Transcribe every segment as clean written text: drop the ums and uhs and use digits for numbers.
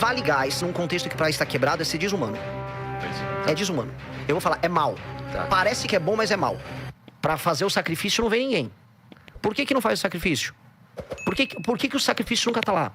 Vale Gás, num contexto que o país está quebrado, é ser desumano. É desumano. Eu vou falar, é mal. Tá. Parece que é bom, mas é mal. Pra fazer o sacrifício não vem ninguém. Por que não faz o sacrifício? Por que o sacrifício nunca tá lá?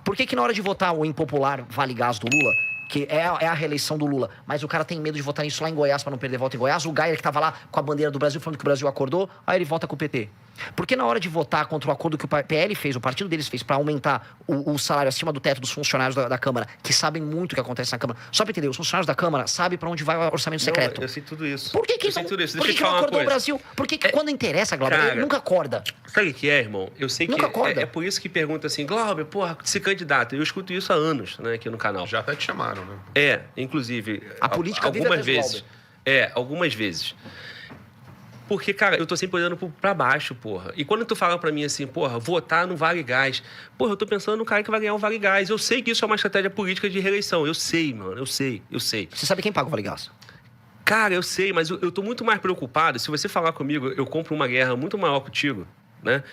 Por que na hora de votar o impopular Vale Gás do Lula, que é a reeleição do Lula, mas o cara tem medo de votar nisso lá em Goiás pra não perder voto em Goiás, o Gayer que tava lá com a bandeira do Brasil falando que o Brasil acordou, aí ele vota com o PT. Por que na hora de votar contra o acordo que o PL fez, o partido deles fez, pra aumentar o salário acima do teto dos funcionários da Câmara, que sabem muito o que acontece na Câmara, só pra entender, os funcionários da Câmara sabem pra onde vai o orçamento secreto. Não, eu sei tudo isso. Por que eu sei tudo isso. Por que não acordou o Brasil? Por que quando interessa, Glauber, ele nunca acorda? Sabe o que é, irmão? Eu sei Nunca que acorda. é por isso que pergunta assim, Glauber, porra, se candidata. Eu escuto isso há anos, né, aqui no canal. Já até te chamaram, né? Inclusive, A política vive algumas atrás do vezes. Algumas vezes. Porque, cara, eu tô sempre olhando pra baixo, porra. E quando tu fala pra mim assim, porra, votar no Vale Gás, porra, eu tô pensando no cara que vai ganhar o Vale Gás. Eu sei que isso é uma estratégia política de reeleição. Eu sei, mano, eu sei. Você sabe quem paga o Vale Gás? Cara, eu sei, mas eu tô muito mais preocupado. Se você falar comigo, eu compro uma guerra muito maior contigo, né?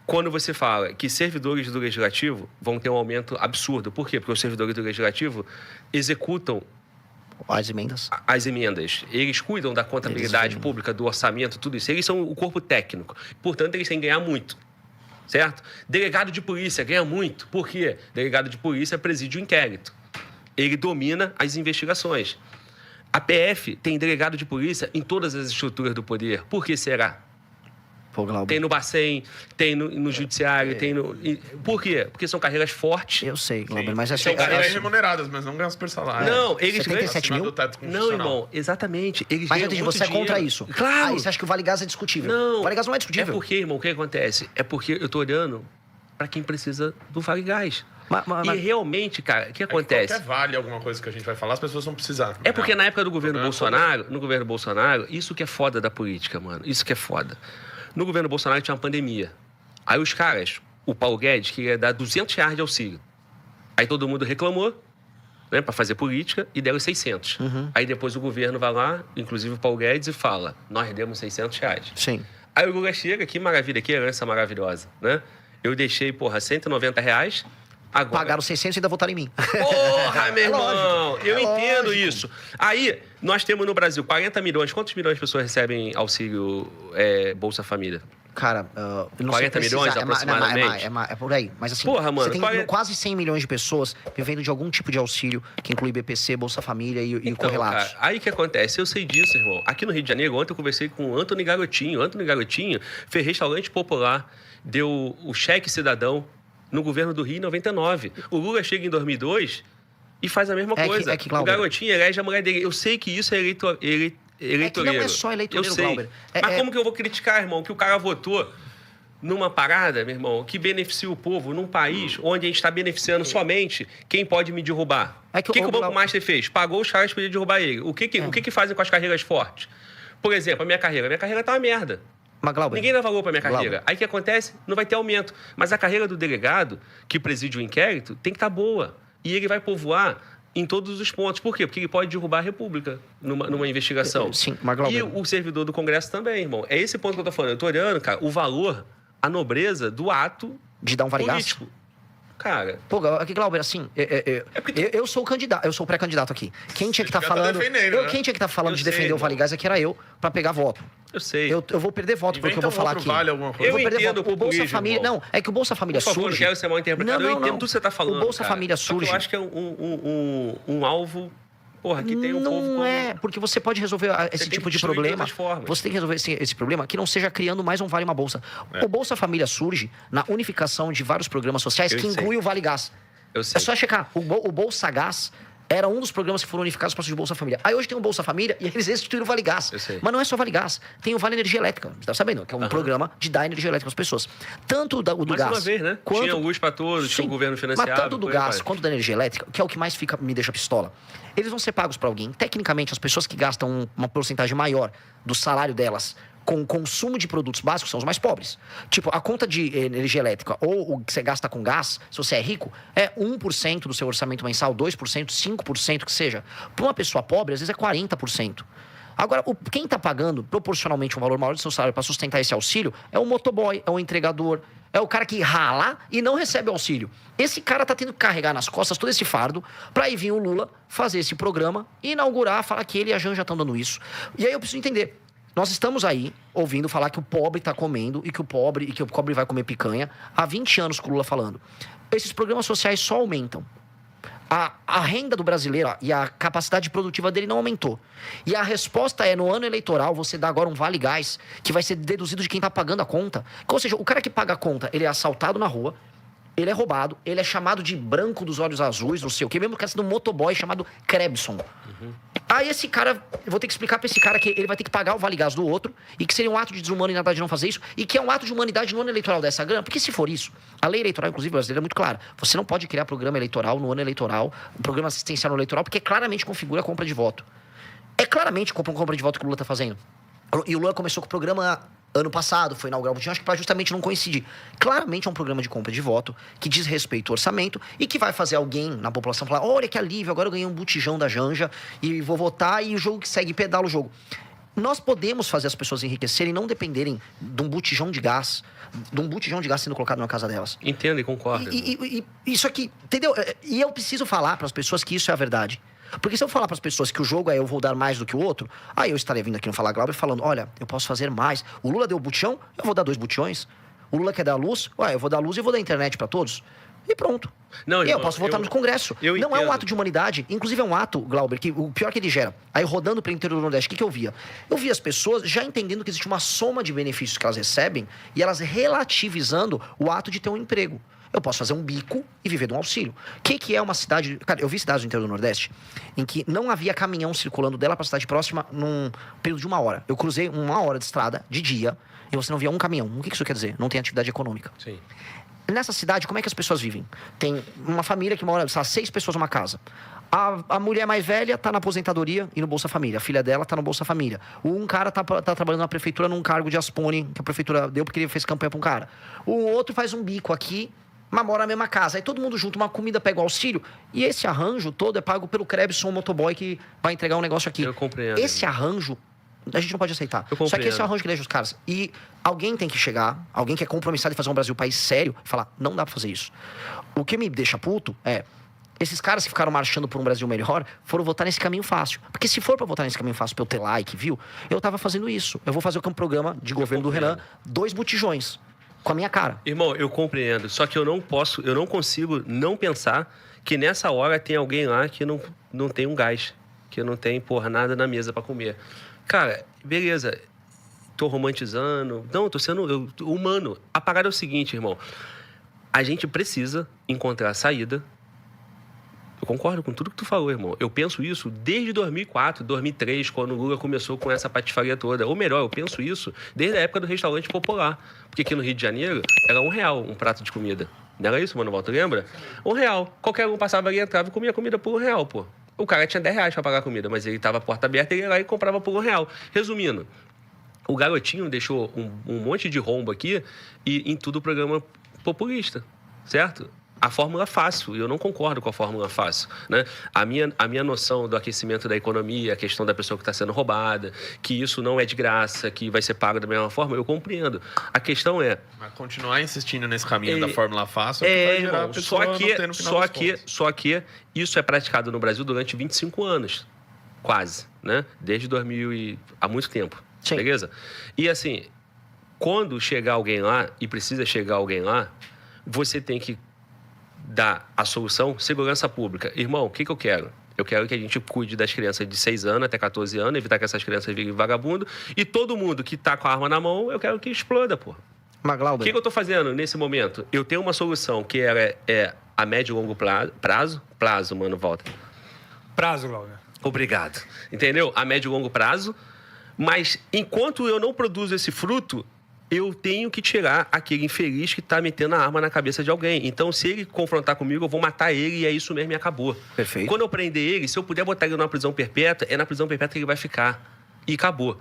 Quando você fala que servidores do Legislativo vão ter um aumento absurdo. Por quê? Porque os servidores do Legislativo executam As emendas. as emendas. Eles cuidam da contabilidade pública, do orçamento, tudo isso. Eles são o corpo técnico. Portanto, eles têm que ganhar muito. Certo? Delegado de polícia ganha muito. Por quê? Delegado de polícia preside o inquérito. Ele domina as investigações. A PF tem delegado de polícia em todas as estruturas do poder. Por que será? Pô, Glauber. Tem no Bacen, tem no Judiciário, tem no... Por quê? Porque são carreiras fortes. Eu sei, Glauber, mas São carreiras remuneradas, mas não ganham super salário. Não, eles 77 ganham... mil? Não, irmão, exatamente. Eles Mas eu ganham entendi, muito você é contra dinheiro. isso. Claro. Aí você acha que o Vale Gás é discutível. Não. O Vale Gás não é discutível. É porque, irmão, o que acontece? É porque eu tô olhando para quem precisa do Vale Gás. E realmente, cara, o que acontece? Qualquer vale alguma coisa que a gente vai falar, as pessoas vão precisar. É porque na época do governo Bolsonaro, no governo Bolsonaro, isso que é foda da política, mano. Isso que é foda. No governo Bolsonaro tinha uma pandemia. Aí os caras, o Paulo Guedes, queria dar R$200 de auxílio. Aí todo mundo reclamou, né, para fazer política, e deram 600. Aí depois o governo vai lá, inclusive o Paulo Guedes, e fala, nós demos R$600. Sim. Aí o Lula chega, que maravilha, que herança maravilhosa, né? Eu deixei, porra, R$190. Agora... Pagaram 600 e ainda votaram em mim. Porra, meu irmão! lógico, Eu entendo lógico. isso. Aí, nós temos no Brasil 40 milhões. Quantos milhões de pessoas recebem auxílio Bolsa Família? Cara, eu não 40 sei milhões, precisar. aproximadamente? É por aí. Mas assim, Porra, mano, você tem 40 quase 100 milhões de pessoas vivendo de algum tipo de auxílio, que inclui BPC, Bolsa Família e Então, correlatos. cara, aí o que acontece? Eu sei disso, irmão. Aqui no Rio de Janeiro, ontem eu conversei com o Antony Garotinho. Antony Garotinho fez restaurante popular, deu o cheque cidadão no governo do Rio em 99. O Lula chega em 2002 e faz a mesma coisa. O Garotinho elege a mulher dele. Eu sei que isso é eleitoreiro. É que não é só eleitoreiro, eu sei. Glauber. Mas como que eu vou criticar, irmão, que o cara votou numa parada, meu irmão, que beneficia o povo num país onde a gente está beneficiando somente quem pode me derrubar? O que o Banco Master fez? Pagou os caras para derrubar ele. O que fazem com as carreiras fortes? Por exemplo, a minha carreira tá uma merda. Mas, Glauber, Ninguém dá valor para minha carreira. Glauber. Aí o que acontece? Não vai ter aumento. Mas a carreira do delegado, que preside o inquérito, tem que estar boa. E ele vai povoar em todos os pontos. Por quê? Porque ele pode derrubar a República numa investigação. Sim, mas, Glauber... E o servidor do Congresso também, irmão. É esse ponto que eu tô falando. Eu tô olhando, cara, o valor, a nobreza do ato de dar um Vale Gás? político. Cara... Pô, aqui, Glauber, assim, eu sou o candidato, eu sou o pré-candidato aqui. Quem tinha que estar falando... Quem tinha que estar falando de defender o Vale Gás aqui era eu, pra pegar voto. Eu sei. Eu vou perder voto porque eu vou falar aqui. Vale alguma coisa. Eu vou perder voto. O Bolsa Família... Não, é que o Bolsa Família Por favor, surge... não quero ser mal interpretado. Eu entendo tudo que você tá falando, O Bolsa cara. Família Só que surge... eu acho que é um alvo... Porra, que tem um povo como... Não é, porque você pode resolver esse tipo de problema. Você tem que resolver esse problema que não seja criando mais um Vale e uma Bolsa. O Bolsa Família surge na unificação de vários programas sociais que inclui o Vale Gás. Eu sei. É só checar. O Bolsa Gás era um dos programas que foram unificados para o Bolsa Família. Aí hoje tem o Bolsa Família e eles instituíram o Vale Gás. Mas não é só Vale Gás. Tem o Vale Energia Elétrica. Você tá sabendo? Que é um programa de dar energia elétrica às pessoas. Tanto o do Mais gás... uma vez, né? Quanto... Tinha luz para todos, tinha o governo financiado. Mas tanto do gás quanto da energia elétrica, que é o que mais me deixa pistola, eles vão ser pagos para alguém. Tecnicamente, as pessoas que gastam uma porcentagem maior do salário delas com consumo de produtos básicos são os mais pobres. Tipo, a conta de energia elétrica ou o que você gasta com gás, se você é rico, é 1% do seu orçamento mensal, 2%, 5% que seja. Para uma pessoa pobre, às vezes é 40%. Agora, quem está pagando proporcionalmente um valor maior do seu salário para sustentar esse auxílio é o motoboy, é o entregador, É o cara que rala e não recebe auxílio. Esse cara tá tendo que carregar nas costas todo esse fardo pra aí vir o Lula fazer esse programa, inaugurar, falar que ele e a Janja estão dando isso. E aí eu preciso entender. Nós estamos aí ouvindo falar que o pobre tá comendo e que o pobre vai comer picanha. Há 20 anos com o Lula falando. Esses programas sociais só aumentam. A renda do brasileiro e a capacidade produtiva dele não aumentou. E a resposta é, no ano eleitoral, você dá agora um Vale Gás, que vai ser deduzido de quem está pagando a conta. Ou seja, o cara que paga a conta, ele é assaltado na rua, ele é roubado, ele é chamado de branco dos olhos azuis, não sei o quê, mesmo que seja um motoboy chamado Krebson. Aí esse cara, eu vou ter que explicar pra esse cara que ele vai ter que pagar o Vale Gás do outro, e que seria um ato de desumanidade não fazer isso, e que é um ato de humanidade no ano eleitoral dessa grana, porque se for isso, a lei eleitoral, inclusive, brasileira é muito clara. Você não pode criar programa eleitoral no ano eleitoral, um programa assistencial no eleitoral, porque claramente configura a compra de voto. É claramente compra de voto que o Lula tá fazendo. E o Lula começou com o programa ano passado, foi inaugurar o Botijão, acho que para justamente não coincidir. Claramente é um programa de compra de voto que diz respeito ao orçamento e que vai fazer alguém na população falar: olha que alívio, agora eu ganhei um botijão da Janja e vou votar, e o jogo que segue pedala o jogo. Nós podemos fazer as pessoas enriquecerem e não dependerem de um botijão de gás sendo colocado na casa delas. Entendo e concordo. E isso aqui, entendeu? E eu preciso falar para as pessoas que isso é a verdade. Porque se eu falar para as pessoas que o jogo é eu vou dar mais do que o outro, aí eu estaria vindo aqui no Fala Glauber falando: olha, eu posso fazer mais. O Lula deu o botijão, eu vou dar 2 botijões. O Lula quer dar luz, eu vou dar luz e vou dar internet para todos. E pronto. Não, e eu posso votar no Congresso. Não entendo. é um ato de humanidade. Inclusive é um ato, Glauber, que o pior que ele gera. Aí rodando pelo interior do Nordeste, o que eu via? Eu via as pessoas já entendendo que existe uma soma de benefícios que elas recebem e elas relativizando o ato de ter um emprego. Eu posso fazer um bico e viver de um auxílio. O que é uma cidade... Cara, eu vi cidades do interior do Nordeste em que não havia caminhão circulando dela para a cidade próxima num período de 1 hora. Eu cruzei 1 hora de estrada, de dia, e você não via um caminhão. O que isso quer dizer? Não tem atividade econômica. Sim. Nessa cidade, como é que as pessoas vivem? Tem uma família que mora, sei lá, 6 pessoas numa casa. A mulher mais velha tá na aposentadoria e no Bolsa Família. A filha dela tá no Bolsa Família. Um cara tá trabalhando na prefeitura num cargo de Aspone, que a prefeitura deu porque ele fez campanha pra um cara. O outro faz um bico aqui, mas mora na mesma casa. Aí todo mundo junto, uma comida pega o auxílio. E esse arranjo todo é pago pelo Krebson, motoboy, que vai entregar um negócio aqui. Eu compreendo. Esse arranjo a gente não pode aceitar. Só que esse é o arranjo que deixa os caras. E alguém tem que chegar, alguém que é compromissado em fazer um Brasil país sério, e falar: não dá pra fazer isso. O que me deixa puto é: esses caras que ficaram marchando por um Brasil melhor foram votar nesse caminho fácil. Porque se for pra votar nesse caminho fácil pra eu ter like, viu? Eu tava fazendo isso. Eu vou fazer o programa de governo do Renan, 2 botijões. Com a minha cara. Irmão, eu compreendo. Só que eu não consigo não pensar que nessa hora tem alguém lá que não tem um gás. Que não tem, nada na mesa pra comer. Cara, beleza. Tô romantizando. Não, tô sendo humano. A parada é o seguinte, irmão. A gente precisa encontrar saída. Eu concordo com tudo que tu falou, irmão. Eu penso isso desde 2004, 2003, quando o Lula começou com essa patifaria toda. Ou melhor, eu penso isso desde a época do restaurante popular. Porque aqui no Rio de Janeiro era R$1 um prato de comida. Não era isso, Mano Walter? Lembra? R$1. Qualquer um passava ali, entrava e comia comida por R$1, pô. O cara tinha R$10 pra pagar a comida, mas ele tava a porta aberta, ele ia lá e comprava por R$1. Resumindo, o garotinho deixou um monte de rombo aqui e em tudo o programa populista, certo? A fórmula fácil, e eu não concordo com a fórmula fácil, né? A minha noção do aquecimento da economia, a questão da pessoa que está sendo roubada, que isso não é de graça, que vai ser pago da mesma forma, eu compreendo. A questão é... Mas continuar insistindo nesse caminho da fórmula fácil é que vai gerar irmão, a pessoa não ter no final das contas. Só que isso é praticado no Brasil durante 25 anos, quase, né? Desde 2000 e... há muito tempo, Sim. Beleza? E assim, quando chegar alguém lá, e precisa chegar alguém lá, você tem que dar a solução segurança pública. Irmão, o que eu quero? Eu quero que a gente cuide das crianças de 6 anos até 14 anos, evitar que essas crianças virem vagabundo. E todo mundo que tá com a arma na mão, eu quero que exploda, pô. Mas, Glauber, O que eu tô fazendo nesse momento? Eu tenho uma solução que é a médio e longo prazo, Mano Walter. Prazo, Glauber. Obrigado. Entendeu? A médio e longo prazo. Mas enquanto eu não produzo esse fruto, eu tenho que tirar aquele infeliz que tá metendo a arma na cabeça de alguém. Então, se ele confrontar comigo, eu vou matar ele e é isso mesmo e acabou. Perfeito. Quando eu prender ele, se eu puder botar ele numa prisão perpétua, é na prisão perpétua que ele vai ficar. E acabou.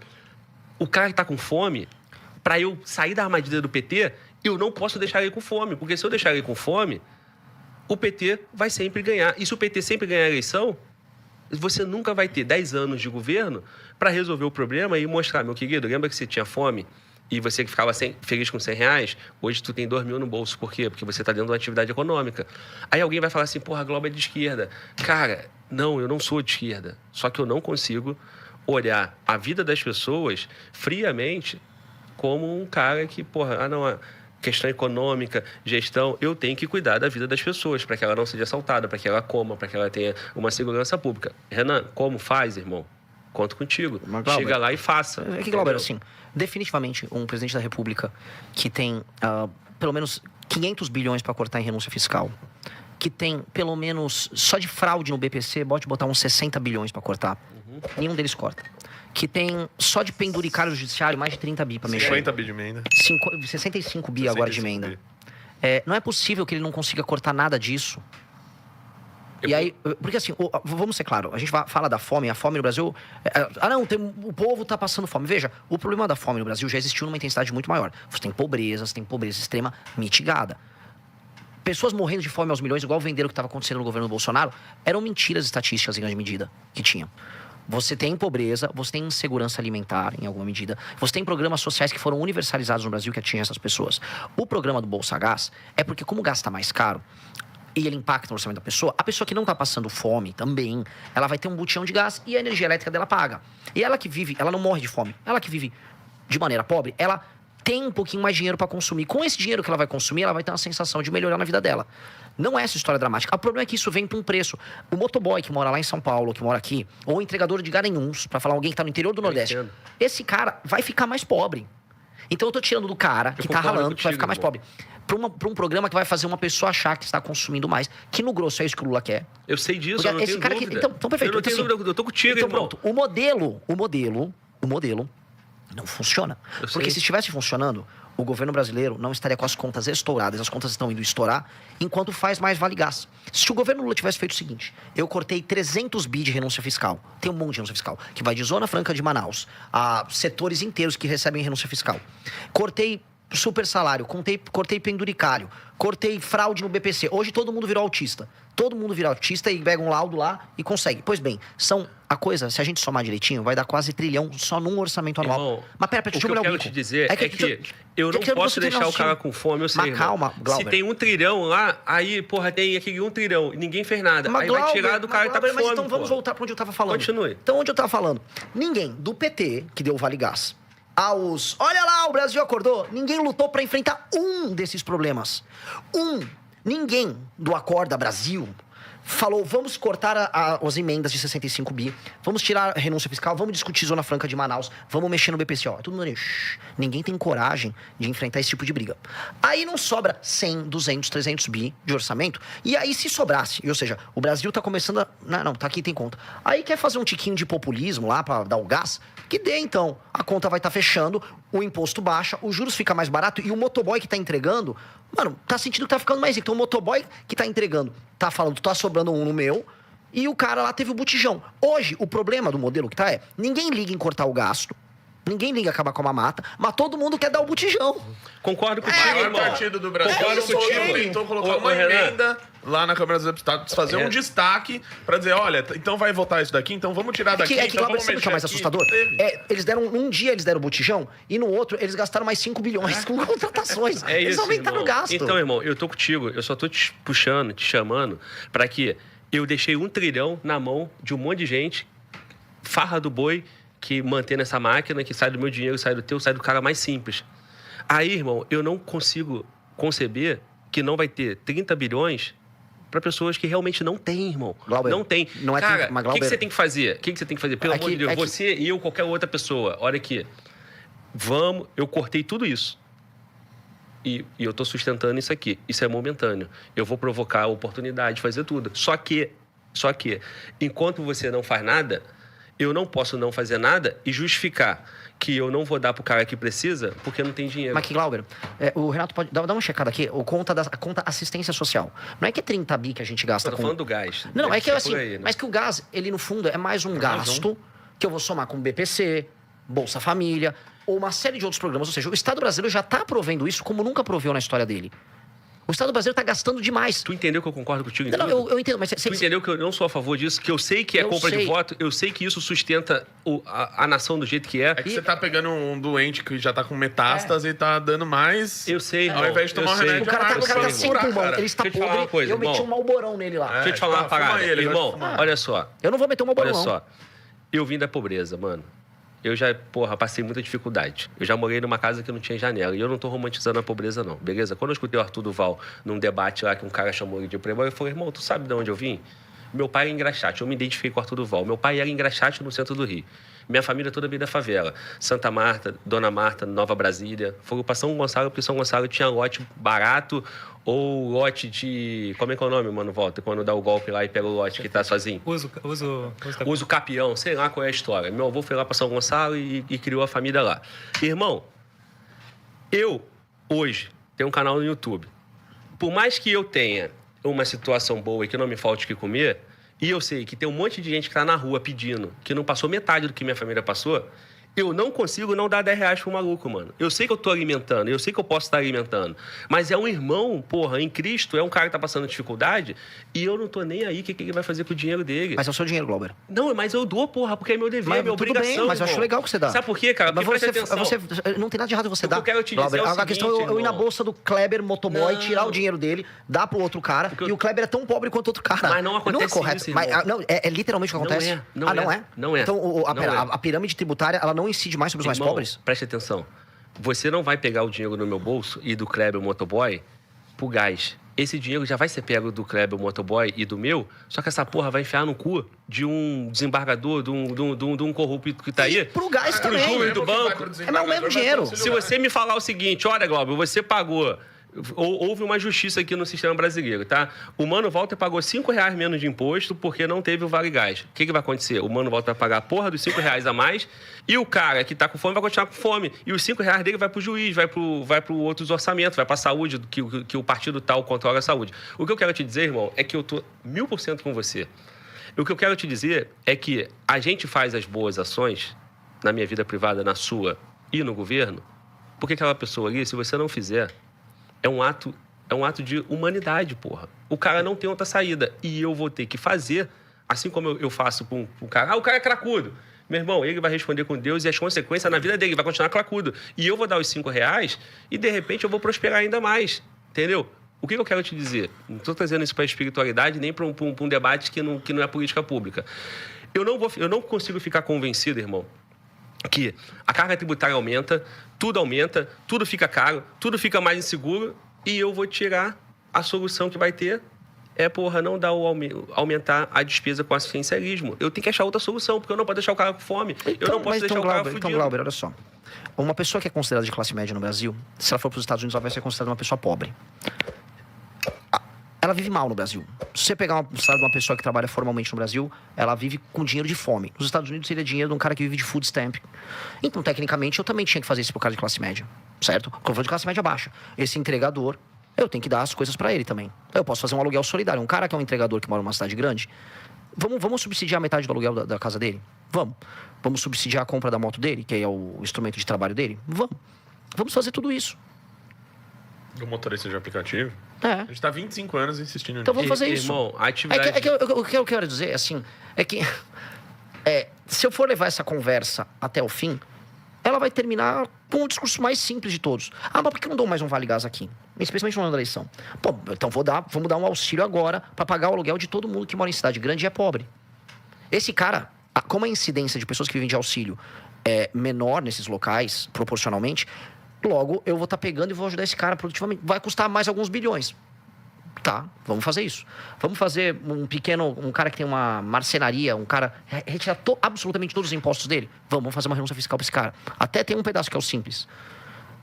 O cara que tá com fome, para eu sair da armadilha do PT, eu não posso deixar ele com fome. Porque se eu deixar ele com fome, o PT vai sempre ganhar. E se o PT sempre ganhar a eleição, você nunca vai ter 10 anos de governo para resolver o problema e mostrar, meu querido, lembra que você tinha fome? e você que ficava feliz com R$100, hoje tu tem 2 mil no bolso. Por quê? Porque você está dentro de uma atividade econômica. Aí alguém vai falar assim, porra, a Globo é de esquerda. Cara, não, eu não sou de esquerda. Só que eu não consigo olhar a vida das pessoas friamente como um cara que, porra, não, questão econômica, gestão, eu tenho que cuidar da vida das pessoas para que ela não seja assaltada, para que ela coma, para que ela tenha uma segurança pública. Renan, como faz, irmão? Conto contigo. Chega lá e faça. É que, Glauber, assim, definitivamente um presidente da República que tem pelo menos 500 bilhões para cortar em renúncia fiscal, que tem pelo menos, só de fraude no BPC, botar uns 60 bilhões para cortar. Nenhum deles corta. Que tem só de penduricário judiciário mais de 30 bi para mexer. 50 bi de emenda. 65 bi agora de emenda. Não é possível que ele não consiga cortar nada disso. E aí, porque assim, vamos ser claros, a gente fala da fome, a fome no Brasil... o povo tá passando fome. Veja, o problema da fome no Brasil já existiu numa intensidade muito maior. Você tem pobreza extrema mitigada. Pessoas morrendo de fome aos milhões, igual venderam o que estava acontecendo no governo do Bolsonaro, eram mentiras estatísticas em grande medida que tinham. Você tem pobreza, você tem insegurança alimentar em alguma medida, você tem programas sociais que foram universalizados no Brasil que atingem essas pessoas. O programa do Bolsa Gás é porque, como o gás está mais caro, e ele impacta no orçamento da pessoa, a pessoa que não está passando fome também, ela vai ter um botijão de gás e a energia elétrica dela paga. E ela que vive, ela não morre de fome, ela que vive de maneira pobre, ela tem um pouquinho mais de dinheiro para consumir. Com esse dinheiro que ela vai consumir, ela vai ter uma sensação de melhorar na vida dela. Não é essa história dramática. O problema é que isso vem para um preço. O motoboy que mora lá em São Paulo, que mora aqui, ou o entregador de Garanhuns, para falar alguém que está no interior do Nordeste, esse cara vai ficar mais pobre. Então eu tô tirando do cara que tá ralando, que vai ficar mais pobre, pra um programa que vai fazer uma pessoa achar que está consumindo mais. Que no grosso é isso que o Lula quer. Eu sei disso, porque eu não esse tenho cara dúvida. Então perfeito. Eu não tenho dúvida, eu tô contigo, então, irmão. pronto, o modelo não funciona. Porque se estivesse funcionando, o governo brasileiro não estaria com as contas estouradas, as contas estão indo estourar, enquanto faz mais vale gás. Se o governo Lula tivesse feito o seguinte, eu cortei 300 bi de renúncia fiscal, tem um monte de renúncia fiscal, que vai de Zona Franca de Manaus a setores inteiros que recebem renúncia fiscal. Cortei super salário, cortei penduricário, cortei fraude no BPC. Hoje todo mundo virou autista. Todo mundo vira autista e pega um laudo lá e consegue. Pois bem, a coisa, se a gente somar direitinho, vai dar quase trilhão só num orçamento anual. Irmão, mas pera, deixa eu molhar o bico. O que eu quero te dizer é que eu não posso deixar o cara com fome, eu sei. Mas calma, Glauber. Se tem 1 trilhão lá, aí, porra, tem aquele 1 trilhão e ninguém fez nada. Aí vai tirar do cara que tá com fome, mas então vamos voltar pra onde eu tava falando. Continue. Então, onde eu tava falando? Ninguém do PT, que deu o Vale Gás, olha lá, o Brasil acordou. Ninguém lutou pra enfrentar um desses problemas. Ninguém do Acorda Brasil falou, vamos cortar as emendas de 65 bi, vamos tirar a renúncia fiscal, vamos discutir Zona Franca de Manaus, vamos mexer no BPC. Tudo mundo ali, ninguém tem coragem de enfrentar esse tipo de briga. Aí não sobra 100, 200, 300 bi de orçamento. E aí se sobrasse, ou seja, o Brasil tá começando a... Não, tá aqui, tem conta. Aí quer fazer um tiquinho de populismo lá pra dar o gás? Que dê, então. A conta vai estar fechando, o imposto baixa, os juros fica mais barato e o motoboy que tá entregando, mano, tá sentindo que tá ficando mais rico. Então o motoboy que tá entregando tá falando, tá sobrando um no meu, e o cara lá teve o botijão. Hoje, o problema do modelo que tá ninguém liga em cortar o gasto, ninguém liga em acabar com a mamata, mas todo mundo quer dar o botijão. Concordo contigo, irmão. O Partido do Brasil tentou colocar uma Renan, emenda lá na Câmara dos Deputados, fazer um destaque pra dizer, olha, então vai votar isso daqui, então vamos tirar daqui, então vamos sabe o que é mais assustador? Eles deram, um dia eles deram o botijão, e no outro eles gastaram mais 5 bilhões com contratações. Eles aumentaram o gasto. Então, irmão, eu tô contigo, eu só tô te puxando, te chamando, pra que eu deixei 1 trilhão na mão de um monte de gente, farra do boi, que mantém nessa máquina, que sai do meu dinheiro, sai do teu, sai do cara mais simples. Aí, irmão, eu não consigo conceber que não vai ter 30 bilhões para pessoas que realmente não têm, irmão. Glauber, não tem. Não é cara, mas, o que você tem que fazer? O que você tem que fazer? Pelo amor de Deus, você e eu, qualquer outra pessoa. Olha aqui. Eu cortei tudo isso. E eu tô sustentando isso aqui. Isso é momentâneo. Eu vou provocar a oportunidade de fazer tudo. Só que, enquanto você não faz nada, eu não posso não fazer nada e justificar que eu não vou dar pro cara que precisa porque não tem dinheiro. Mas que, Glauber, o Renato pode dar uma checada aqui, a conta assistência social. Não é que é 30 bi que a gente gasta eu tô falando do gás. Não, é que assim, aí, né? mas que o gás, ele no fundo é mais um gasto que eu vou somar com o BPC, Bolsa Família, ou uma série de outros programas. Ou seja, o Estado brasileiro já está provendo isso como nunca proveu na história dele. O Estado brasileiro tá gastando demais. Tu entendeu que eu concordo contigo em Não, tudo? eu entendo, mas... Tu entendeu que eu não sou a favor disso? Que eu sei que é compra de voto, eu sei que isso sustenta a nação do jeito que é. É que você tá pegando um doente que já tá com metástase e tá dando mais... Eu sei, irmão. Ao invés de tomar um remédio... O cara tá sem pulmão, ele está Deixa eu te falar uma podre, coisa, eu meti irmão. um malborão nele lá. Deixa eu te falar uma parada. Irmão, olha só. Eu não vou meter um malborão, Olha só. Eu vim da pobreza, mano. Eu já, passei muita dificuldade. Eu já morei numa casa que não tinha janela. E eu não tô romantizando a pobreza, não. Beleza? Quando eu escutei o Arthur Duval num debate lá que um cara chamou ele de playboy, eu falei, irmão, tu sabe de onde eu vim? Meu pai era engraxate. Eu me identifiquei com o Arthur Duval. Meu pai era engraxate no centro do Rio. Minha família toda veio da favela. Santa Marta, Dona Marta, Nova Brasília. Foram pra São Gonçalo, porque São Gonçalo tinha lote barato ou lote de... Como é que é o nome, mano, Volta? Quando dá o golpe lá e pega o lote que tá sozinho. Uso capião, sei lá qual é a história. Meu avô foi lá pra São Gonçalo e criou a família lá. Irmão, eu, hoje, tenho um canal no YouTube. Por mais que eu tenha uma situação boa e que não me falte o que comer, e eu sei que tem um monte de gente que tá na rua pedindo, que não passou metade do que minha família passou, eu não consigo não dar 10 reais pro maluco, mano. Eu sei que eu tô alimentando, eu sei que eu posso estar alimentando. Mas é um irmão, porra, em Cristo, é um cara que tá passando dificuldade e eu não tô nem aí o que ele vai fazer com o dinheiro dele. Mas é o seu dinheiro, Glauber. Não, mas eu dou, porra, porque é meu dever, é minha obrigação. Bem, mas eu acho legal que você dá. Sabe por quê, cara? Mas porque presta atenção. Não tem nada de errado você dar. Eu quero te dizer Glauber, a questão é eu ir na bolsa do Kleber Motoboy, tirar o dinheiro dele, dar pro outro cara, e o Kleber é tão pobre quanto outro cara. Mas não acontece não é correto. isso, Mas, não, é literalmente o que acontece? Não é. Não é? Então, a pirâmide tributária, ela não incide mais sobre os mais pobres? Preste atenção. Você não vai pegar o dinheiro no meu bolso e do Kleber Motoboy pro gás. Esse dinheiro já vai ser pego do Kleber Motoboy e do meu, só que essa porra vai enfiar no cu de um desembargador, de um corrupto que tá aí. E pro gás também. Pro juiz do banco. É o mesmo dinheiro. Se você me falar o seguinte, olha, Glauber, você pagou... Houve uma justiça aqui no sistema brasileiro, tá? O Mano Walter pagou R$5 menos de imposto porque não teve o Vale Gás. O que vai acontecer? O Mano Walter vai pagar a porra dos R$5 a mais e o cara que tá com fome vai continuar com fome. E os R$5 dele vai pro juiz, vai pro outros orçamentos, vai pra saúde, que o partido tal controla a saúde. O que eu quero te dizer, irmão, é que eu tô 1000% com você. O que eu quero te dizer é que a gente faz as boas ações na minha vida privada, na sua e no governo, porque aquela pessoa ali, se você não fizer... É um ato de humanidade, porra. O cara não tem outra saída. E eu vou ter que fazer, assim como eu faço com o cara. O cara é cracudo. Meu irmão, ele vai responder com Deus e as consequências na vida dele. Vai continuar cracudo. E eu vou dar os R$5 e, de repente, eu vou prosperar ainda mais. Entendeu? O que eu quero te dizer? Não estou trazendo isso para a espiritualidade nem para um debate que não é política pública. Eu não consigo ficar convencido, irmão, que a carga tributária aumenta, tudo fica caro, tudo fica mais inseguro e eu vou tirar a solução que vai ter porra, não dar aumentar a despesa com assistencialismo. Eu tenho que achar outra solução, porque eu não posso deixar o cara com fome, eu não posso deixar o cara fudido. Então, Glauber, olha só. Uma pessoa que é considerada de classe média no Brasil, se ela for para os Estados Unidos, ela vai ser considerada uma pessoa pobre. Ela vive mal no Brasil. Se você pegar uma pessoa que trabalha formalmente no Brasil, ela vive com dinheiro de fome. Nos Estados Unidos seria dinheiro de um cara que vive de food stamp. Então, tecnicamente, eu também tinha que fazer isso pro cara de classe média. Certo? Quando eu for de classe média baixa. Esse entregador, eu tenho que dar as coisas pra ele também. Eu posso fazer um aluguel solidário. Um cara que é um entregador que mora numa cidade grande, vamos subsidiar metade do aluguel da casa dele? Vamos subsidiar a compra da moto dele, que é o instrumento de trabalho dele? Vamos fazer tudo isso. O motorista de aplicativo? É. A gente tá 25 anos insistindo nisso. Então vamos fazer isso. Irmão, a atividade... O que eu quero dizer, assim, é que se eu for levar essa conversa até o fim, ela vai terminar com o discurso mais simples de todos. Mas por que não dou mais um Vale Gás aqui? Especialmente no ano da eleição. Pô, então vamos dar um auxílio agora para pagar o aluguel de todo mundo que mora em cidade grande e é pobre. Esse cara, como a incidência de pessoas que vivem de auxílio é menor nesses locais, proporcionalmente... Logo, eu vou estar pegando e vou ajudar esse cara produtivamente. Vai custar mais alguns bilhões. Tá, vamos fazer isso. Vamos fazer um cara que tem uma marcenaria, um cara... Retirar absolutamente todos os impostos dele. Vamos fazer uma renúncia fiscal para esse cara. Até tem um pedaço que é o simples.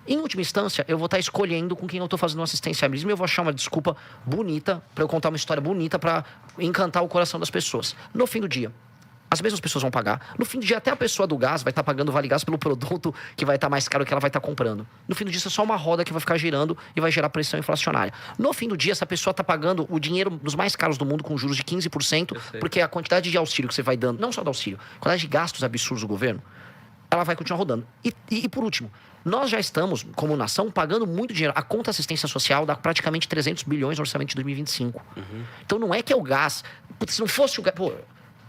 Em última instância, eu vou estar escolhendo com quem eu estou fazendo um assistencialismo e eu vou achar uma desculpa bonita para eu contar uma história bonita para encantar o coração das pessoas. No fim do dia, as mesmas pessoas vão pagar. No fim do dia, até a pessoa do gás vai estar pagando o Vale Gás pelo produto que vai estar mais caro que ela vai estar comprando. No fim do dia, isso é só uma roda que vai ficar girando e vai gerar pressão inflacionária. No fim do dia, essa pessoa está pagando o dinheiro dos mais caros do mundo com juros de 15%, porque a quantidade de auxílio que você vai dando, não só do auxílio, a quantidade de gastos absurdos do governo, ela vai continuar rodando. E por último, Nós já estamos, como nação, pagando muito dinheiro. A conta assistência social dá praticamente 300 bilhões no orçamento de 2025. Então não é que é o gás. Se não fosse o gás... Pô,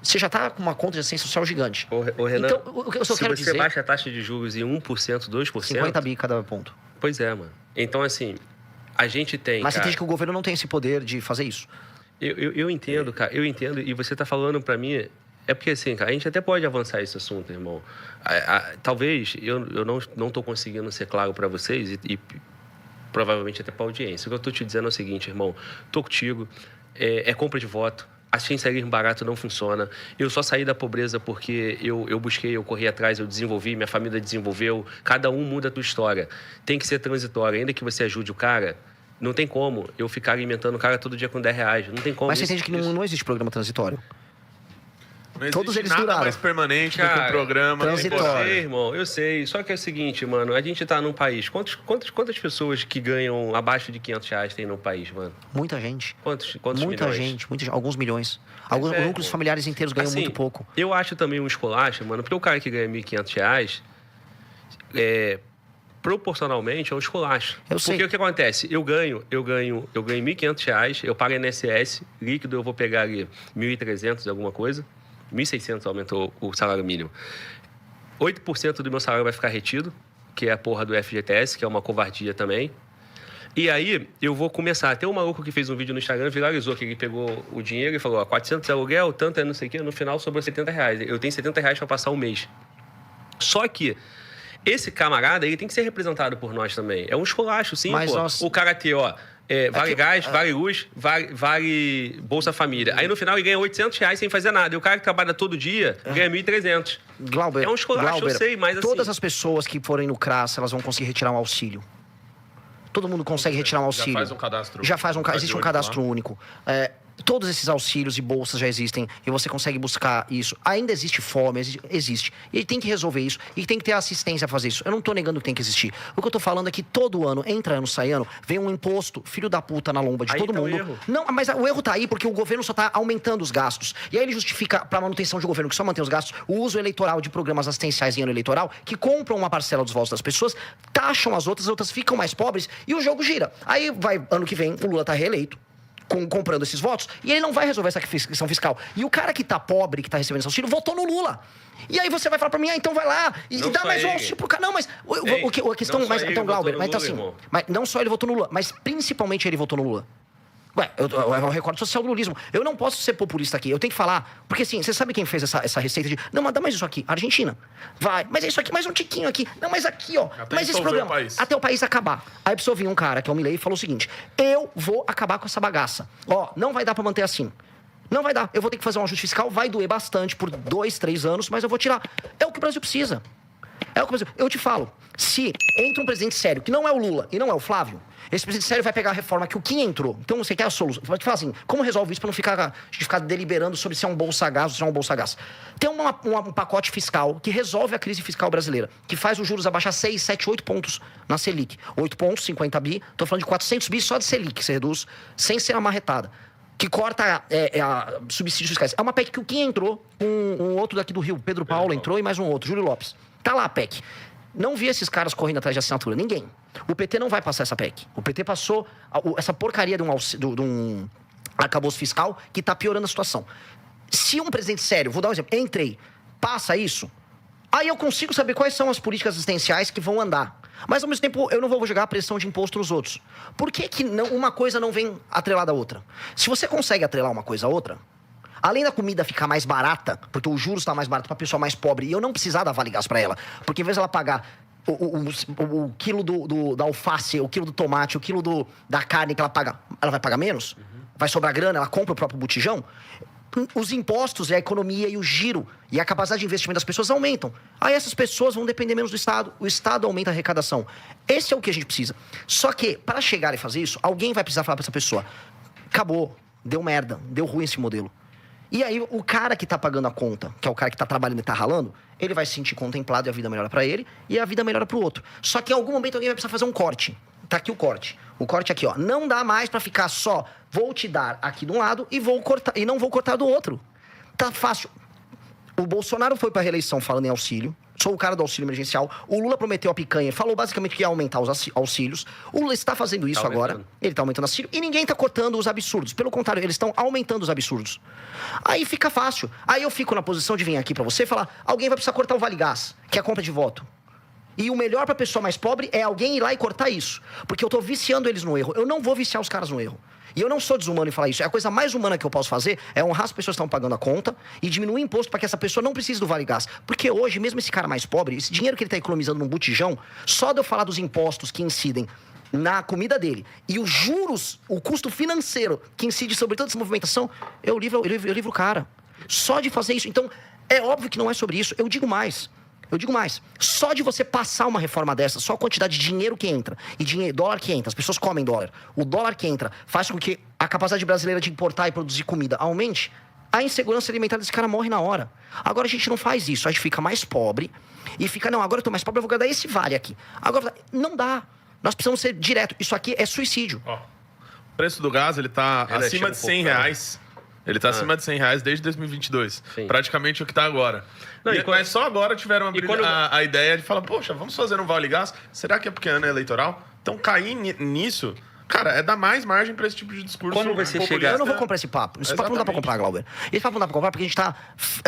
você já está com uma conta de assistência social gigante. Ô, Renan, então, o que eu só quero se dizer... você baixa a taxa de juros em 1%, 2%... 50 bi cada ponto. Pois é, mano. Então, assim, a gente tem... Mas você entende que o governo não tem esse poder de fazer isso? Eu entendo, cara. Eu entendo. E você tá falando pra mim... É porque, assim, cara, a gente até pode avançar esse assunto, irmão. Talvez eu não tô conseguindo ser claro pra vocês e provavelmente até pra audiência. O que eu tô te dizendo é o seguinte, irmão. Tô contigo. É compra de voto. Assistencialismo barato não funciona. Eu só saí da pobreza porque eu busquei, eu corri atrás, eu desenvolvi, minha família desenvolveu. Cada um muda a tua história. Tem que ser transitório. Ainda que você ajude o cara, não tem como eu ficar alimentando o cara todo dia com R$10. Não tem como. Mas você entende que não existe programa transitório? Não Todos eles nada duraram. mais permanente do que um programa transitório. Eu sei, irmão, eu sei. Só que é o seguinte, mano, a gente tá num país... Quantas pessoas que ganham abaixo de R$500 tem no país, mano? Muita gente. Quantos Muita milhões? gente, alguns milhões. Alguns núcleos familiares inteiros ganham assim, muito pouco. Eu acho também um esculacho, mano, porque o cara que ganha R$1.500, proporcionalmente, é um esculacho. Eu sei. Porque o que acontece? Eu ganho R$1.500, eu pago INSS, líquido eu vou pegar ali 1.300 alguma coisa, 1.600 aumentou o salário mínimo. 8% do meu salário vai ficar retido, que é a porra do FGTS, que é uma covardia também. E aí, eu vou começar. Tem um maluco que fez um vídeo no Instagram, viralizou, que ele pegou o dinheiro e falou, 400 é aluguel, tanto é não sei o quê, no final sobrou R$70. Eu tenho R$70 para passar um mês. Só que esse camarada, ele tem que ser representado por nós também. É um esculacho, sim, Mas pô. nós... O cara ter, vale gás, vale luz, vale Bolsa Família. Aí, no final, ele ganha R$800 sem fazer nada. E o cara que trabalha todo dia ganha 1.300. Glauber, É um esculacho, eu sei, mas assim... Todas as pessoas que forem no CRAS, elas vão conseguir retirar um auxílio. Todo mundo consegue retirar um auxílio. Já faz um cadastro. Existe um cadastro único. Todos esses auxílios e bolsas já existem e você consegue buscar isso. Ainda existe fome, existe. E tem que resolver isso e tem que ter assistência a fazer isso. Eu não tô negando que tem que existir. O que eu tô falando é que todo ano, entra ano, sai ano, vem um imposto, filho da puta, na lomba de Aí todo tá o mundo. erro. Não, mas o erro tá aí porque o governo só tá aumentando os gastos. E aí ele justifica, pra manutenção de governo que só mantém os gastos, o uso eleitoral de programas assistenciais em ano eleitoral, que compram uma parcela dos votos das pessoas, taxam as outras ficam mais pobres e o jogo gira. Aí vai, ano que vem, o Lula tá reeleito, comprando esses votos, e ele não vai resolver essa questão fiscal. E o cara que tá pobre, que tá recebendo esse auxílio, votou no Lula. E aí você vai falar pra mim, então vai lá e dá mais um auxílio pro cara. Não, mas a questão... Mas, então, Glauber, mas então assim... Mas não só ele votou no Lula, mas principalmente ele votou no Lula. Ué, é o recorde social do lulismo. Eu não posso ser populista aqui. Eu tenho que falar... Porque, assim, você sabe quem fez essa receita de... Não, mas dá mais isso aqui. Argentina. Vai. Mas é isso aqui, mais um tiquinho aqui. Não, mas aqui, ó. Até mas esse programa... Até o país acabar. Aí precisou vir um cara, que é o Milei, e falou o seguinte... Eu vou acabar com essa bagaça. Ó, não vai dar pra manter assim. Não vai dar. Eu vou ter que fazer um ajuste fiscal. Vai doer bastante por 2, 3 anos, mas eu vou tirar. É o que o Brasil precisa. É o que o Brasil... Eu te falo. Se entra um presidente sério, que não é o Lula e não é o Flávio... Esse presidente sério vai pegar a reforma que o Kim entrou. Então você quer a solução. Vai te falar assim, como resolve isso pra não ficar deliberando sobre se é um bolsa gás ou se não é um bolsa gás? Tem um pacote fiscal que resolve a crise fiscal brasileira, que faz os juros abaixar 6, 7, 8 pontos na Selic. 8 pontos, 50 bi. Tô falando de 400 bi só de Selic, você reduz sem ser amarretada. Que corta subsídios fiscais. É uma PEC que o Kim entrou, um outro daqui do Rio, Pedro Paulo entrou e mais um outro, Júlio Lopes. Tá lá a PEC. Não vi esses caras correndo atrás de assinatura. Ninguém. O PT não vai passar essa PEC. O PT passou essa porcaria de um arcabouço fiscal que tá piorando a situação. Se um presidente sério, vou dar um exemplo, passa isso, aí eu consigo saber quais são as políticas assistenciais que vão andar. Mas, ao mesmo tempo, eu não vou jogar a pressão de imposto nos outros. Por que uma coisa não vem atrelada à outra? Se você consegue atrelar uma coisa à outra... Além da comida ficar mais barata, porque o juros está mais barato para a pessoa mais pobre, e eu não precisar dar Vale Gás para ela, porque em vez de ela pagar o quilo da alface, o quilo do tomate, o quilo da carne que ela paga, ela vai pagar menos? Vai sobrar grana, ela compra o próprio botijão? Os impostos, a economia e o giro e a capacidade de investimento das pessoas aumentam. Aí essas pessoas vão depender menos do Estado, o Estado aumenta a arrecadação. Esse é o que a gente precisa. Só que, para chegar e fazer isso, alguém vai precisar falar para essa pessoa, acabou, deu merda, deu ruim esse modelo. E aí, o cara que tá pagando a conta, que é o cara que tá trabalhando e tá ralando, ele vai se sentir contemplado e a vida melhora pra ele, e a vida melhora pro outro. Só que em algum momento alguém vai precisar fazer um corte. Tá aqui o corte. O corte aqui, ó. Não dá mais pra ficar só, vou te dar aqui de um lado e não vou cortar do outro. Tá fácil. O Bolsonaro foi pra reeleição falando em auxílio. Sou o cara do auxílio emergencial. O Lula prometeu a picanha, falou basicamente que ia aumentar os auxílios. O Lula está fazendo isso agora. Ele está aumentando o auxílio. E ninguém está cortando os absurdos. Pelo contrário, eles estão aumentando os absurdos. Aí fica fácil. Aí eu fico na posição de vir aqui pra você e falar: alguém vai precisar cortar o Vale Gás, que é a compra de voto. E o melhor pra pessoa mais pobre é alguém ir lá e cortar isso. Porque eu tô viciando eles no erro. Eu não vou viciar os caras no erro. E eu não sou desumano em falar isso. É a coisa mais humana que eu posso fazer é honrar as pessoas que estão pagando a conta e diminuir o imposto para que essa pessoa não precise do Vale Gás. Porque hoje, mesmo esse cara mais pobre, esse dinheiro que ele está economizando num botijão, só de eu falar dos impostos que incidem na comida dele e os juros, o custo financeiro que incide sobre toda essa movimentação, eu livro o cara. Só de fazer isso. Então, é óbvio que não é sobre isso. Eu digo mais, só de você passar uma reforma dessa, só a quantidade de dinheiro que entra, e dólar que entra, as pessoas comem dólar, o dólar que entra faz com que a capacidade brasileira de importar e produzir comida aumente, a insegurança alimentar desse cara morre na hora. Agora a gente não faz isso, a gente fica mais pobre, e fica, não, agora eu tô mais pobre, eu vou guardar esse vale aqui. Agora, não dá, nós precisamos ser direto, isso aqui é suicídio. Ó, o preço do gás, ele tá acima de R$100. Ele tá acima de R$100 desde 2022. Sim. Praticamente o que tá agora. Não, mas só agora tiveram a ideia de falar, poxa, vamos fazer um Vale Gás. Será que é porque é ano eleitoral? Então cair nisso, cara, é dar mais margem pra esse tipo de discurso. Quando você chegar... Eu não vou comprar esse papo. Esse papo não dá pra comprar, Glauber. Esse papo não dá pra comprar porque a gente tá,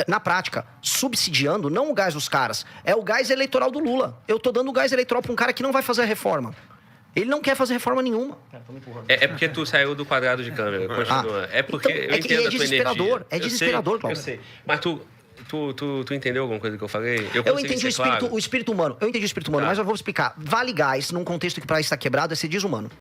na prática, subsidiando não o gás dos caras, é o gás eleitoral do Lula. Eu tô dando o gás eleitoral pra um cara que não vai fazer a reforma. Ele não quer fazer reforma nenhuma. É porque tu saiu do quadrado de câmera. Continua. É porque então, eu entendo a tua energia. É desesperador, Paulo. Eu sei. Mas tu entendeu alguma coisa que eu falei? Eu entendi o espírito humano. Eu entendi o espírito humano, mas eu vou explicar. Vale Gás, num contexto que para isso está quebrado, é ser desumano.